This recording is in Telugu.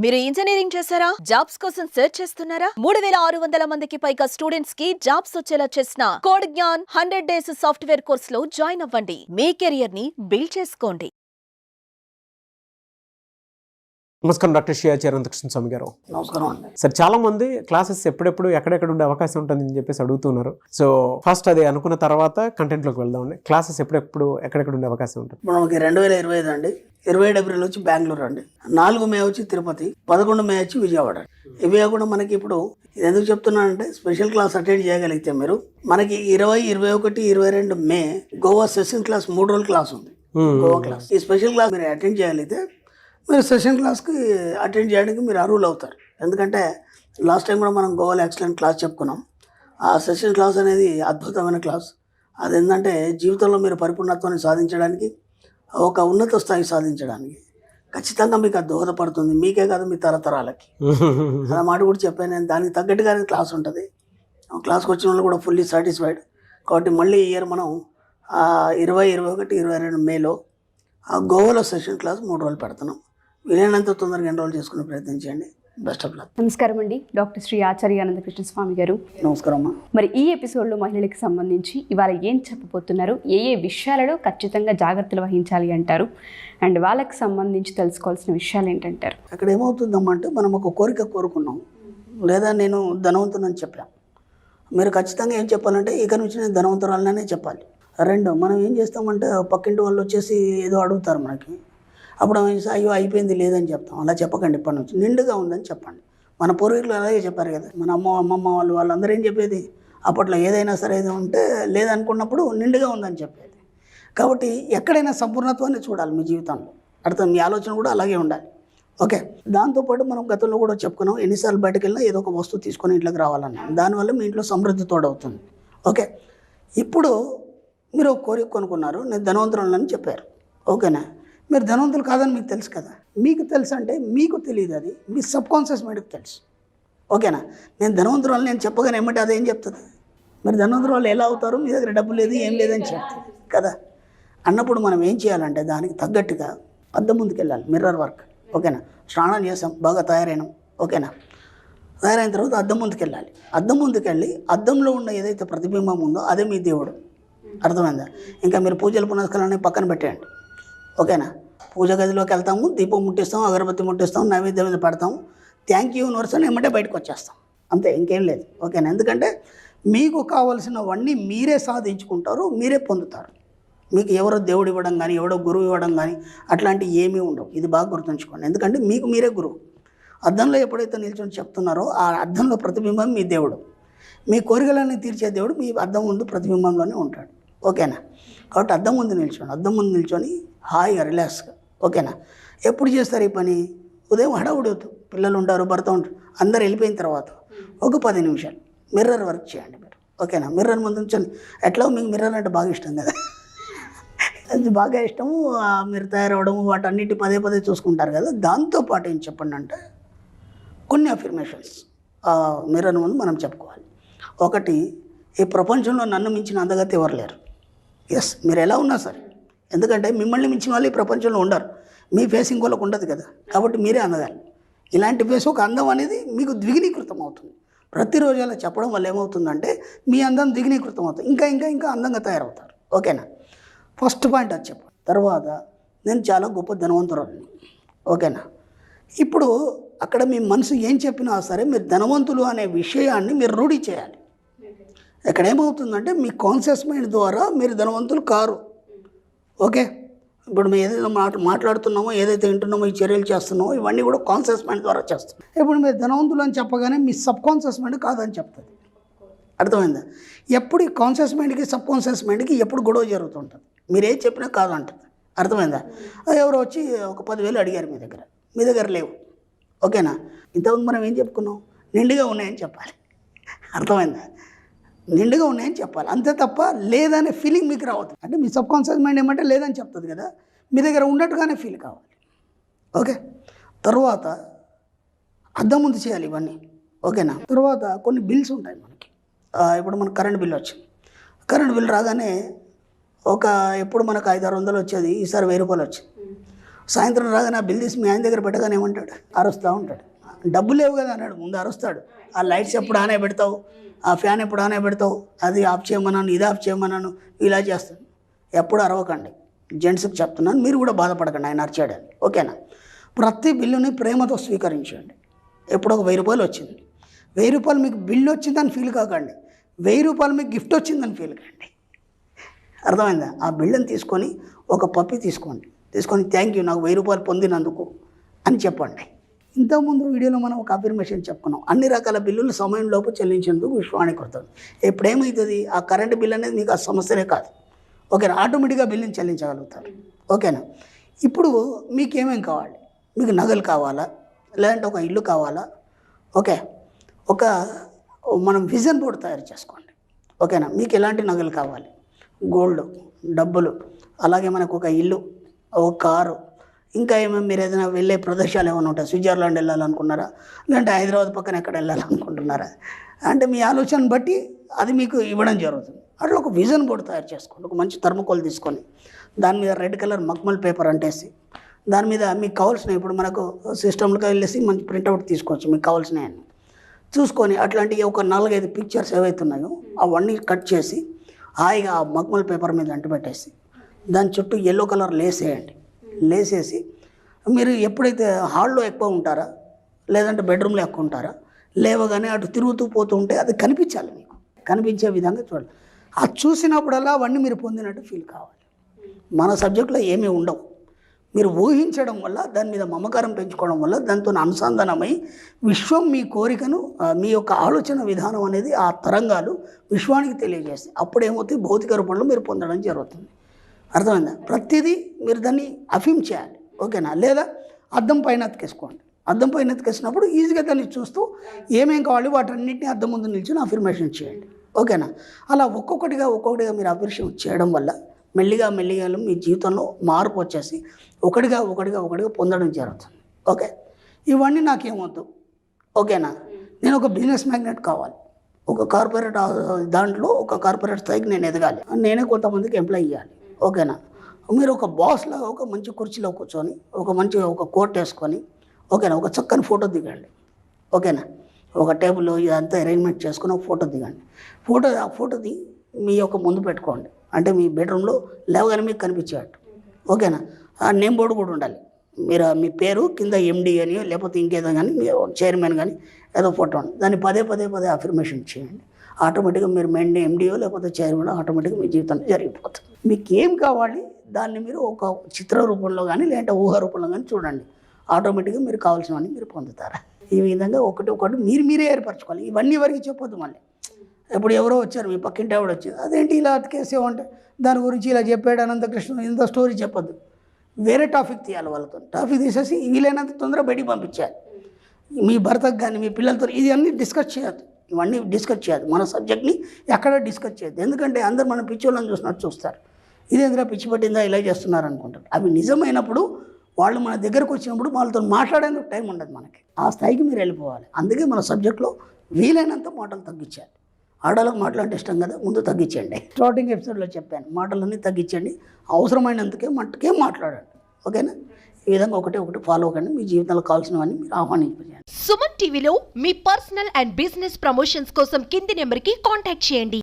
మీరు ఇంజనీరింగ్ చేశారా? జాబ్స్ కోసం సెర్చ్ చేస్తున్నారా? 3600 మందికి పైగా స్టూడెంట్స్ కి జాబ్స్ వచ్చేలా చేసిన కోడ్ జ్ఞాన్ 100 డేస్ సాఫ్ట్వేర్ కోర్సులో జాయిన్ అవ్వండి. మీ కెరియర్ ని బిల్డ్ చేసుకోండి. నమస్కారం డాక్టర్ షియా చిరంతకృష్ణ స్వామి గారు. నమస్కారం అండి. సార్, చాలా మంది క్లాసెస్ ఎప్పుడెప్పుడు ఎక్కడెక్కడ ఉండే అవకాశం ఉంటుందని చెప్పేసి అడుగుతున్నారు. సో ఫస్ట్ అది అనుకున్న తర్వాత కంటెంట్లోకి వెళ్దామండి. క్లాసెస్ ఎప్పుడెప్పుడు ఎక్కడెక్కడ ఉండే అవకాశం ఉంటుంది? మనకి 2025 అండి. 27 ఏప్రిల్ వచ్చి బెంగళూరు అండి, 4 మే వచ్చి తిరుపతి, 11 మే వచ్చి విజయవాడ. ఇవి కూడా మనకి ఇప్పుడు ఎందుకు చెప్తున్నానంటే స్పెషల్ క్లాస్ అటెండ్ చేయగలిగితే మీరు మనకి 20, 21, 22 మే గోవా సెషన్ క్లాస్ 3 రోజుల క్లాస్ ఉంది. గోవా క్లాస్, ఈ స్పెషల్ క్లాస్ మీరు అటెండ్ చేయగలిగితే మీరు సెషన్ క్లాస్కి అటెండ్ చేయడానికి మీరు అర్హులు అవుతారు. ఎందుకంటే లాస్ట్ టైం కూడా మనం గోవాలో ఎక్సలెంట్ క్లాస్ చెప్పుకున్నాం. ఆ సెషన్ క్లాస్ అనేది అద్భుతమైన క్లాస్. అది ఏంటంటే జీవితంలో మీరు పరిపూర్ణత్వాన్ని సాధించడానికి, ఒక ఉన్నత స్థాయి సాధించడానికి ఖచ్చితంగా మీకు అది దోహదపడుతుంది. మీకే కాదు, మీ తరతరాలకి. అలా మాట కూడా చెప్పాను నేను. దానికి తగ్గట్టుగానే క్లాస్ ఉంటుంది. క్లాస్కి వచ్చిన వాళ్ళు కూడా ఫుల్లీ సాటిస్ఫైడ్. కాబట్టి మళ్ళీ ఈ ఇయర్ మనం 20, 21, 22 మేలో గోవాలో సెషన్ క్లాస్ 3 రోజులు పెడుతున్నాం. వీలైనంత తొందరగా ఎన్రోల్ చేసుకునే ప్రయత్నం చేయండి. Best of luck. నమస్కారం అండి, డాక్టర్ శ్రీ ఆచార్య అనంతకృష్ణ స్వామి గారు. నమస్కారం అమ్మా. మరి ఈ ఎపిసోడ్లో మహిళలకు సంబంధించి ఇవాళ ఏం చెప్పబోతున్నారు, ఏ విషయాలలో ఖచ్చితంగా జాగ్రత్తలు వహించాలి అంటారు, అండ్ వాళ్ళకి సంబంధించి తెలుసుకోవాల్సిన విషయాలు ఏంటంటారు? అక్కడ ఏమవుతుందమ్మా అంటే మనం ఒక కోరిక కోరుకున్నాం, లేదా నేను ధనవంతునని చెప్పాం. మీరు ఖచ్చితంగా ఏం చెప్పాలంటే ఇక నుంచి నేను ధనవంతురాలనే చెప్పాలి. 2, మనం ఏం చేస్తామంటే పక్కింటి వాళ్ళు వచ్చేసి ఏదో అడుగుతారు మనకి, అప్పుడు అయ్యో అయిపోయింది లేదని చెప్తాం. అలా చెప్పకండి. ఇప్పటి నుంచి నిండుగా ఉందని చెప్పండి. మన పూర్వీకులు అలాగే చెప్పారు కదా. మన అమ్మమ్మ వాళ్ళందరూ ఏం చెప్పేది, అప్పట్లో ఏదైనా సరే ఏదో ఉంటే లేదనుకున్నప్పుడు నిండుగా ఉందని చెప్పేది. కాబట్టి ఎక్కడైనా సంపూర్ణత్వాన్ని చూడాలి మీ జీవితంలో. అర్థం, మీ ఆలోచన కూడా అలాగే ఉండాలి. ఓకే. దాంతోపాటు మనం గతంలో కూడా చెప్పుకున్నాం, ఎన్నిసార్లు బయటకు వెళ్ళినా ఏదో ఒక వస్తువు తీసుకొని ఇంట్లోకి రావాలన్నాం. దానివల్ల మీ ఇంట్లో సమృద్ధి తోడవుతుంది. ఓకే. ఇప్పుడు మీరు ఒక కోరిక కొనుక్కున్నారు, నేను ధనవంతురాలని చెప్పారు. ఓకేనా. మీరు ధనవంతులు కాదని మీకు తెలుసు కదా. మీకు తెలుసు అంటే మీకు తెలియదు, అది మీ సబ్కాన్షియస్ మైండ్కి తెలుసు. ఓకేనా. నేను ధనవంతురాలు నేను చెప్పగానే ఏమంటే అదేం చెప్తుంది, మీరు ధనవంతురాలు ఎలా అవుతారు, మీ దగ్గర డబ్బు లేదు ఏం లేదని చెప్తుంది కదా. అన్నప్పుడు మనం ఏం చేయాలంటే దానికి తగ్గట్టుగా అద్దం ముందుకు వెళ్ళాలి. Mirror work. ఓకేనా. స్నానం చేసాం, బాగా తయారైనాం. ఓకేనా. తయారైన తర్వాత అద్దం ముందుకు వెళ్ళాలి. అద్దం ముందుకు వెళ్ళి అద్దంలో ఉన్న ఏదైతే ప్రతిబింబం ఉందో అదే మీ దేవుడు. అర్థమైందా. ఇంకా మీరు పూజలు పునస్కారాన్ని పక్కన పెట్టేయండి. ఓకేనా. పూజ గదిలోకి వెళ్తాము, దీపం ముట్టిస్తాం, అగరబత్తి ముట్టిస్తాం, నైవేద్యం మీద పడతాం, థ్యాంక్ యూ యూనివర్స్ అని ఏమంటే బయటకు వచ్చేస్తాం. అంతే, ఇంకేం లేదు. ఓకేనా. ఎందుకంటే మీకు కావలసినవన్నీ మీరే సాధించుకుంటారు, మీరే పొందుతారు. మీకు ఎవరో దేవుడు ఇవ్వడం కానీ ఎవడో గురువు ఇవ్వడం కానీ అట్లాంటివి ఏమీ ఉండవు. ఇది బాగా గుర్తుంచుకోండి. ఎందుకంటే మీకు మీరే గురువు. అద్దంలో ఎప్పుడైతే నిల్చొని చెప్తున్నారో ఆ అద్దంలో ప్రతిబింబం మీ దేవుడు. మీ కోరికలన్నీ తీర్చే దేవుడు మీ అద్దం ముందు ప్రతిబింబంలోనే ఉంటాడు. ఓకేనా. కాబట్టి అద్దం ముందు నిల్చోండి. అద్దం ముందు నిల్చొని హాయిగా రిలాక్స్గా. ఓకేనా. ఎప్పుడు చేస్తారు ఈ పని? ఉదయం హడావుడి అవుతుంది, పిల్లలు ఉంటారు, భర్త ఉంటారు, అందరు వెళ్ళిపోయిన తర్వాత ఒక 10 నిమిషాలు మిర్రర్ వర్క్ చేయండి మీరు. ఓకేనా. మిర్రర్ ముందు నిల్చొని, ఎట్లా మీకు మిర్రర్ అంటే బాగా ఇష్టం కదా, అది బాగా ఇష్టము. మీరు తయారవడము వాటన్నిటి పదే చూసుకుంటారు కదా. దాంతోపాటు ఏం చెప్పండి అంటే కొన్ని అఫర్మేషన్స్ మిర్రర్ ముందు మనం చెప్పుకోవాలి. ఒకటి, ఈ ప్రపంచంలో నన్ను మించిన అందగతి ఎవరు లేరు. ఎస్, మీరు ఎలా ఉన్నా సరే, ఎందుకంటే మిమ్మల్ని మించిన వాళ్ళు ఈ ప్రపంచంలో ఉండరు. మీ ఫేస్ ఇంకోళ్ళకు ఉండదు కదా. కాబట్టి మీరే అందగాలి. ఇలాంటి ఫేస్, ఒక అందం అనేది మీకు ద్విగుణీకృతం అవుతుంది. ప్రతిరోజు అలా చెప్పడం వల్ల ఏమవుతుందంటే మీ అందం ద్విగుణీకృతం అవుతుంది. ఇంకా అందంగా తయారవుతారు. ఓకేనా. ఫస్ట్ పాయింట్ అది చెప్పండి. తర్వాత, నేను చాలా గొప్ప ధనవంతురాలని. ఓకేనా. ఇప్పుడు అక్కడ మీ మనసు ఏం చెప్పినా సరే మీరు ధనవంతులు అనే విషయాన్ని మీరు రూఢి చేయాలి. ఇక్కడ ఏమవుతుందంటే మీ కాన్షియస్ మైండ్ ద్వారా మీరు ధనవంతులు కారు. ఓకే. ఇప్పుడు మేము ఏదైతే మాట్లాడుతున్నామో, ఏదైతే వింటున్నామో, ఈ చర్యలు చేస్తున్నామో ఇవన్నీ కూడా కాన్షియస్ మైండ్ ద్వారా చేస్తున్నాం. ఇప్పుడు మీరు ధనవంతులు అని చెప్పగానే మీ సబ్ కాన్షియస్ మైండ్ కాదని చెప్తుంది. అర్థమైందా. ఎప్పుడు ఈ కాన్షియస్ మైండ్కి సబ్ కాన్షియస్ మైండ్కి ఎప్పుడు గొడవ జరుగుతుంటుంది. మీరు ఏం చెప్పినా కాదంటుంది. అర్థమైందా. ఎవరో వచ్చి ఒక 10,000 అడిగారు మీ దగ్గర లేవు. ఓకేనా. ఇంతకుముందు మనం ఏం చెప్పుకున్నాం, నిండుగా ఉన్నాయని చెప్పాలి. అర్థమైందా. నిండుగా ఉన్నాయని చెప్పాలి, అంతే తప్ప లేదనే ఫీలింగ్ మీకు రావద్దు. అంటే మీ సబ్ కాన్షియస్ మైండ్ ఏమంటే లేదని చెప్తుంది కదా, మీ దగ్గర ఉన్నట్టుగానే ఫీల్ కావాలి. ఓకే. తర్వాత అద్దం ముందు చేయాలి ఇవన్నీ. ఓకేనా. తర్వాత కొన్ని బిల్స్ ఉంటాయి మనకి. ఇప్పుడు మనకు కరెంట్ బిల్ వచ్చింది. కరెంట్ బిల్ రాగానే ఎప్పుడు మనకు 500-600 వచ్చేది, ఈసారి 1000 రూపాయలు వచ్చింది. సాయంత్రం రాగానే ఆ బిల్ తీసి మీ ఆయన దగ్గర పెట్టగానే ఏమంటాడు, అరుస్తూ ఉంటాడు. డబ్బు లేవు కదా అన్నాడు, ముందు అరుస్తాడు. ఆ లైట్స్ ఎప్పుడు ఆనే పెడతావు, ఆ ఫ్యాన్ ఎప్పుడు ఆనే పెడతావు, అది ఆఫ్ చేయమన్నాను, ఇది ఆఫ్ చేయమన్నాను, ఇలా చేస్తాను. ఎప్పుడు అరవకండి, జెంట్స్కి చెప్తున్నాను, మీరు కూడా బాధపడకండి ఆయన అరిచాడని. ఓకేనా? ప్రతి బిల్లుని ప్రేమతో స్వీకరించండి. ఎప్పుడు ఒక 1000 రూపాయలు వచ్చింది, 1000 రూపాయలు మీకు బిల్లు వచ్చిందని ఫీల్ కాకండి, 1000 రూపాయలు మీకు గిఫ్ట్ వచ్చిందని ఫీల్ కాండి. అర్థమైందా? ఆ బిల్లుని తీసుకొని ఒక పప్పి తీసుకొని థ్యాంక్ యూ నాకు 1000 రూపాయలు పొందినందుకు అని చెప్పండి. ఇంతకుముందు వీడియోలో మనం ఒక అఫర్మేషన్ చెప్పుకున్నాం, అన్ని రకాల బిల్లులు సమయంలోపు చెల్లించేందుకు విశ్వానికి కృతజ్ఞతలు. ఎప్పుడేమవుతుంది, ఆ కరెంటు బిల్ అనేది మీకు ఆ సమస్యనే కాదు. ఓకేనా? ఆటోమేటిక్గా బిల్లుని చెల్లించగలుగుతారు. ఓకేనా? ఇప్పుడు మీకు ఏమేమి కావాలి, మీకు నగలు కావాలా, లేదంటే ఒక ఇల్లు కావాలా? ఓకే, మనం విజన్ బోర్డు తయారు చేసుకోండి. ఓకేనా? మీకు ఎలాంటి నగలు కావాలి, గోల్డ్, డబ్బులు, అలాగే మనకు ఒక ఇల్లు, ఒక కారు, ఇంకా ఏమేమి మీరు ఏదైనా వెళ్ళే ప్రదేశాలు ఏమైనా ఉంటాయి, స్విట్జర్లాండ్ వెళ్ళాలనుకున్నారా, లేదంటే హైదరాబాద్ పక్కన ఎక్కడ వెళ్ళాలనుకుంటున్నారా, అంటే మీ ఆలోచన బట్టి అది మీకు ఇవ్వడం జరుగుతుంది. అట్లా ఒక విజన్ బోర్డు తయారు చేసుకోండి. ఒక మంచి థర్మకోల్ తీసుకొని దాని మీద రెడ్ కలర్ మక్మల్ పేపర్ అంటేసి దాని మీద మీకు కావాల్సినవి, ఇప్పుడు మనకు సిస్టమ్లోకి వెళ్ళేసి మంచి ప్రింట్అవుట్ తీసుకోవచ్చు, మీకు కావాల్సినవి అన్నీ చూసుకొని అట్లాంటివి ఒక 4-5 పిక్చర్స్ ఏవైతే ఉన్నాయో అవన్నీ కట్ చేసి హాయిగా ఆ మక్మల్ పేపర్ మీద అంటుపెట్టేసి దాని చుట్టూ ఎల్లో కలర్ లేసేయండి. లేసేసి మీరు ఎప్పుడైతే హాల్లో ఎక్కువ ఉంటారా, లేదంటే బెడ్రూమ్లో ఎక్కువ ఉంటారా, లేవగానే అటు తిరుగుతూ పోతూ ఉంటే అది కనిపించాలి, మీకు కనిపించే విధంగా చూడాలి. అది చూసినప్పుడల్లా అవన్నీ మీరు పొందినట్టు ఫీల్ కావాలి. మన సబ్జెక్టులో ఏమీ ఉండవు, మీరు ఊహించడం వల్ల, దాని మీద మమకారం పెంచుకోవడం వల్ల, దాంతో అనుసంధానమై విశ్వం మీ కోరికను, మీ యొక్క ఆలోచన విధానం అనేది ఆ తరంగాలు విశ్వానికి తెలియజేస్తాయి. అప్పుడు ఏమవుతుంది, భౌతిక రూపంలో మీరు పొందడం జరుగుతుంది. అర్థమైందా? ప్రతిదీ మీరు దాన్ని అఫీమ్ చేయాలి. ఓకేనా? లేదా అద్దం పైన ఎత్తుకేసుకోండి. అద్దం పైన ఎత్తుకేసినప్పుడు ఈజీగా దాన్ని చూస్తూ ఏమేం కావాలి వాటన్నింటినీ అద్దం ముందు నిల్చుని అఫర్మేషన్ చేయండి. ఓకేనా? అలా ఒక్కొక్కటిగా మీరు అఫర్మేషన్ చేయడం వల్ల మెల్లిగా మీ జీవితంలో మార్పు వచ్చేసి ఒకటిగా పొందడం జరుగుతుంది. ఓకే, ఇవన్నీ నాకేమొద్దు. ఓకేనా? నేను ఒక బిజినెస్ మ్యాగ్నెట్ కావాలి, ఒక కార్పొరేట్ దాంట్లో ఒక కార్పొరేట్ స్థాయికి నేను ఎదగాలి, నేనే కొంతమందికి ఎంప్లాయ్ ఇవ్వాలి. ఓకేనా? మీరు ఒక బాస్ లాగా ఒక మంచి కుర్చీలో కూర్చొని ఒక కోట్ వేసుకొని, ఓకేనా, ఒక చక్కని ఫోటో దిగండి. ఓకేనా? ఒక టేబుల్ ఇదంతా అరేంజ్మెంట్ చేసుకొని ఒక ఫోటో దిగండి. ఆ ఫోటోది మీ యొక్క ముందు పెట్టుకోండి, అంటే మీ బెడ్రూమ్లో లేవగానే మీకు కనిపించేటట్టు. ఓకేనా? ఆ నేమ్ బోర్డు కూడా ఉండాలి. మీరు మీ పేరు కింద ఎండి అని, లేకపోతే ఇంకేదో కానీ చైర్మన్ కానీ ఏదో ఫోటో ఉంది, దాన్ని పదే అఫర్మేషన్ చేయండి. ఆటోమేటిక్గా మీరు ఎండియో లేకపోతే చైర్మన్ ఆటోమేటిక్గా మీ జీవితంలో జరిగిపోతుంది. మీకు ఏం కావాలి దాన్ని మీరు ఒక చిత్ర రూపంలో కానీ లేదంటే ఊహ రూపంలో కానీ చూడండి, ఆటోమేటిక్గా మీరు కావాల్సినవన్నీ మీరు పొందుతారు. ఈ విధంగా ఒకటి మీరే ఏర్పరచుకోవాలి. ఇవన్నీ వరకు చెప్పొద్దు. మళ్ళీ ఇప్పుడు ఎవరో వచ్చారు, మీ పక్కింటి ఎవరు వచ్చారు, అదేంటి ఇలా అతికేసేవంటే దాని గురించి ఇలా చెప్పాడు అనంతకృష్ణ, ఇంత స్టోరీ చెప్పొద్దు. వేరే టాపిక్ తీయాలి, వాళ్ళతో టాపిక్ తీసేసి వీలైనంత తొందరగా బయటికి పంపించాలి. మీ భర్తకు కానీ మీ పిల్లలతో ఇది అన్నీ డిస్కస్ చేయొద్దు. ఇవన్నీ డిస్కస్ చేయద్దు. మన సబ్జెక్ట్ని ఎక్కడ డిస్కస్ చేయొద్దు. ఎందుకంటే అందరు మన పిచ్చోళ్ళని చూసినట్టు చూస్తారు. ఇదేంద్రా పిచ్చి పట్టిందా ఇలా చేస్తున్నారు అనుకుంటారు. అవి నిజమైనప్పుడు వాళ్ళు మన దగ్గరకు వచ్చినప్పుడు వాళ్ళతో మాట్లాడేందుకు టైం ఉండదు మనకి. ఆ స్థాయికి మీరు వెళ్ళిపోవాలి. అందుకే మన సబ్జెక్ట్లో వీలైనంత మాటలు తగ్గించాలి. ఆడవాళ్ళకి మాటలంటే ఇష్టం కదా, ముందు తగ్గించండి. స్టార్టింగ్ ఎపిసోడ్లో చెప్పాను, మాటలన్నీ తగ్గించండి, అవసరమైనందుకే మట్టుకే మాట్లాడండి. ఓకేనా? ఈ విధంగా ఒకటి ఫాలో అవ్వకండి, మీ జీవితంలో కావాల్సినవన్నీ మీరు ఆహ్వానించండి. సుమన్ టీవీలో మీ పర్సనల్ అండ్ బిజినెస్ ప్రమోషన్స్ కోసం కింది నెంబర్కి కాంటాక్ట్ చేయండి.